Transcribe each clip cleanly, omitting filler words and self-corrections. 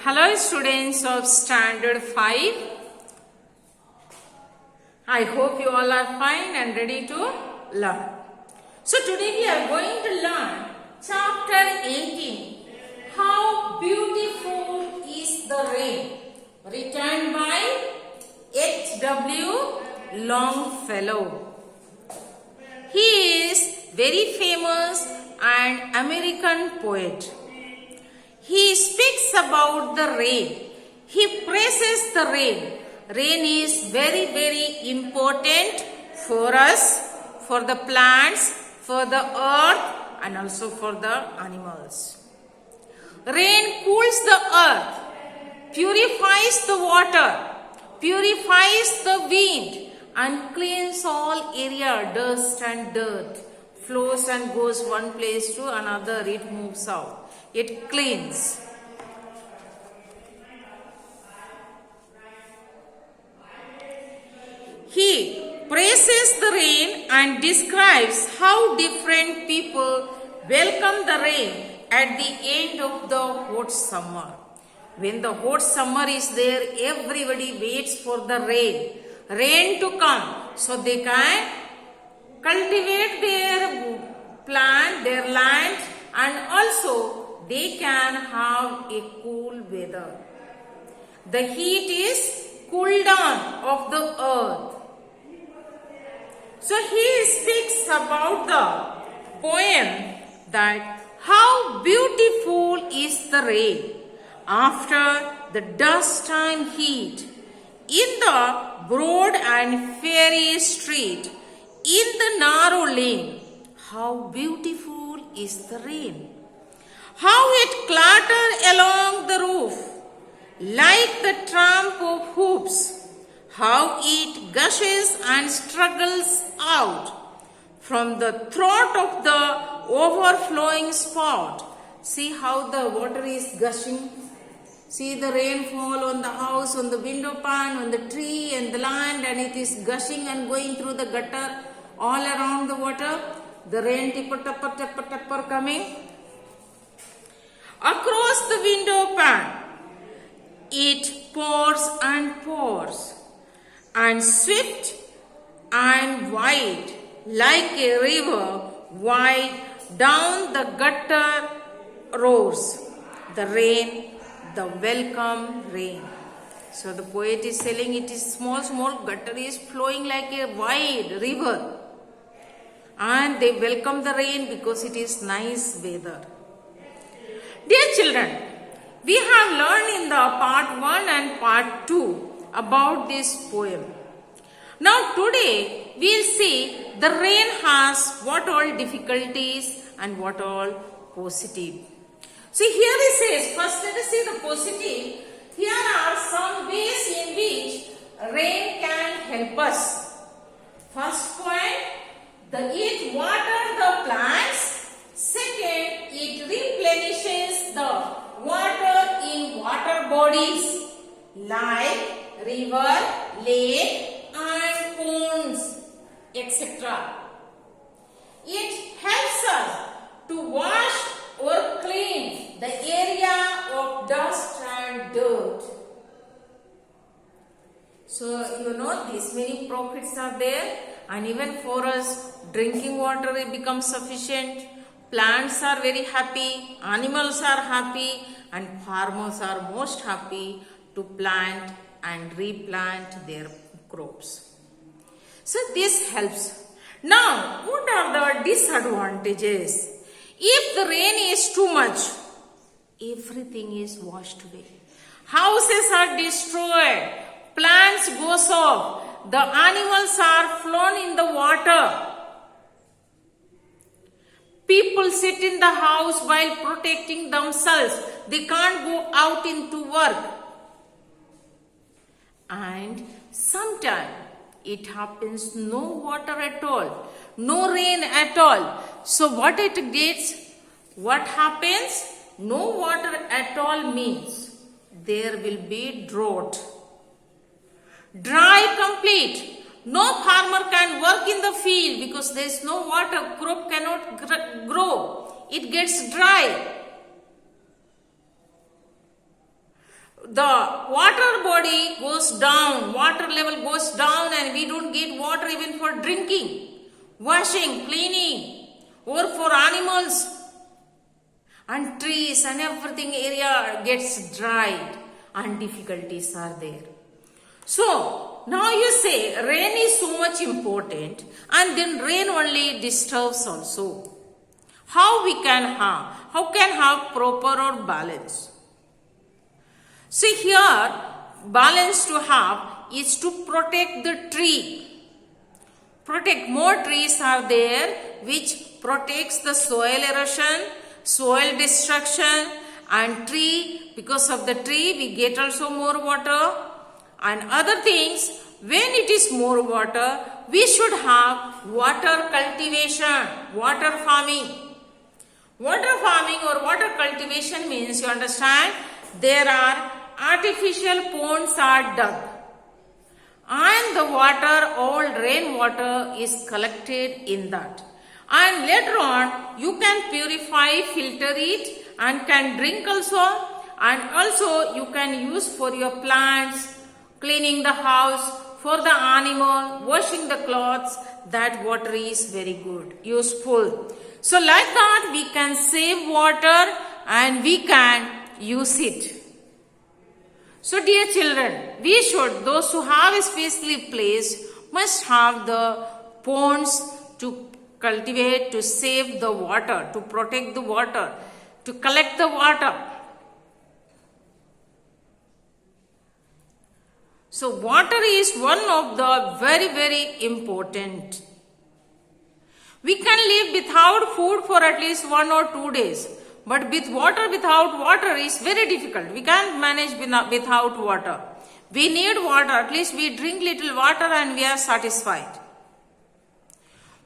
Hello students of Standard 5. I hope you all are fine and ready to learn. So today we are going to learn chapter 18. How beautiful is the rain, written by H.W. Longfellow. He is very famous and American poet. He speaks about the rain. He praises the rain. Rain is very important for us, for the plants, for the earth and also for the animals. Rain cools the earth, purifies the water, purifies the wind and cleans all area, dust and dirt. Flows and goes one place to another, it moves out. It cleans. He praises the rain and describes how different people welcome the rain at the end of the hot summer. When the hot summer is there, everybody waits for the rain to come so they can cultivate their plant, their land, and also they can have a cool weather. The heat is cooled down of the earth. So he speaks about the poem that how beautiful is the rain after the dust and heat in the broad and fairy street, in the narrow lane. How beautiful is the rain. How it clatters along the roof like the tramp of hoops. How it gushes and struggles out from the throat of the overflowing spout. See how the water is gushing. See the rainfall on the house, on the window pane, on the tree and the land, and it is gushing and going through the gutter all around the water. The rain tipper coming across the window pane. It pours and swift and wide like a river wide down the gutter roars. The rain, the welcome rain. So the poet is telling it is small gutter is flowing like a wide river. And they welcome the rain because it is nice weather. Dear children, we have learned in the part 1 and part 2 about this poem. Now today we will see the rain has what all difficulties and what all positive. See here it says, first let us see the positive. Here are some ways in which rain can help us. First point, it waters the plants. Second, it replenishes the water in water bodies like river, lake and ponds, etc. It helps us to wash or clean the area of dust and dirt. So you know these many profits are there, and even for us drinking water it becomes sufficient. Plants are very happy, animals are happy, and farmers are most happy to plant and replant their crops. So this helps. Now, what are the disadvantages? If the rain is too much, everything is washed away. Houses are destroyed, plants goes off, the animals are flown in the water. People sit in the house while protecting themselves. They can't go out into work. And sometimes it happens no water at all, no rain at all. So what it gets, what happens? No water at all means there will be drought. Dry complete. No farmer can work in the field because there is no water. Crop cannot grow. It gets dry. the water body goes down, water level goes down, and we don't get water even for drinking, washing, cleaning, or for animals. And trees and everything area gets dried and difficulties are there. So now you say rain is so much important, and then rain only disturbs also. How we can have? How can have proper or balance? See here, balance to have is to protect the tree. Protect, more trees are there which protects the soil erosion, soil destruction, and tree, because of the tree we get also more water and other things. When it is more water, we should have water cultivation, water farming. Water farming or water cultivation means, you understand, there are artificial ponds are dug and the water, all rain water is collected in that, and later on you can purify, filter it and can drink also, and also you can use for your plants, cleaning the house, for the animal, washing the clothes. That water is very good, useful. So like that we can save water and we can use it. So dear children, we should, those who have a specially place must have the ponds to cultivate, to save the water, to protect the water, to collect the water. So water is one of the very important. We can live without food for at least 1 or 2 days. But with water, without water is very difficult. We can't manage without water. We need water. At least we drink little water and we are satisfied.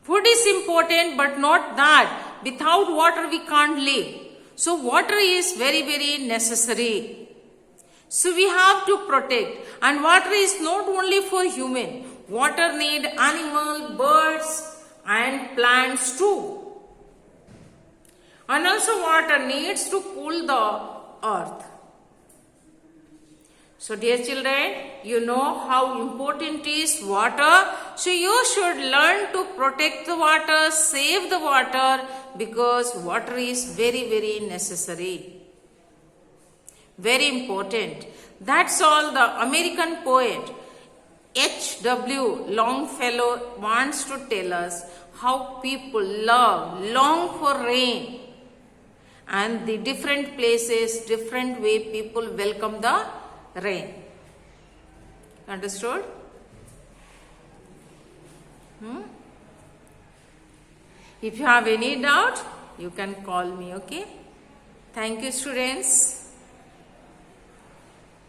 Food is important, but not that. Without water we can't live. So water is very necessary. So we have to protect. And water is not only for human. Water need animal, birds and plants too. And also water needs to cool the earth. So dear children, you know how important is water. So you should learn to protect the water, save the water, because water is very necessary. Very important. That's all the American poet H.W. Longfellow wants to tell us, how people long for rain, and the different places, different way people welcome the rain. Understood? If you have any doubt, you can call me, okay? Thank you, students.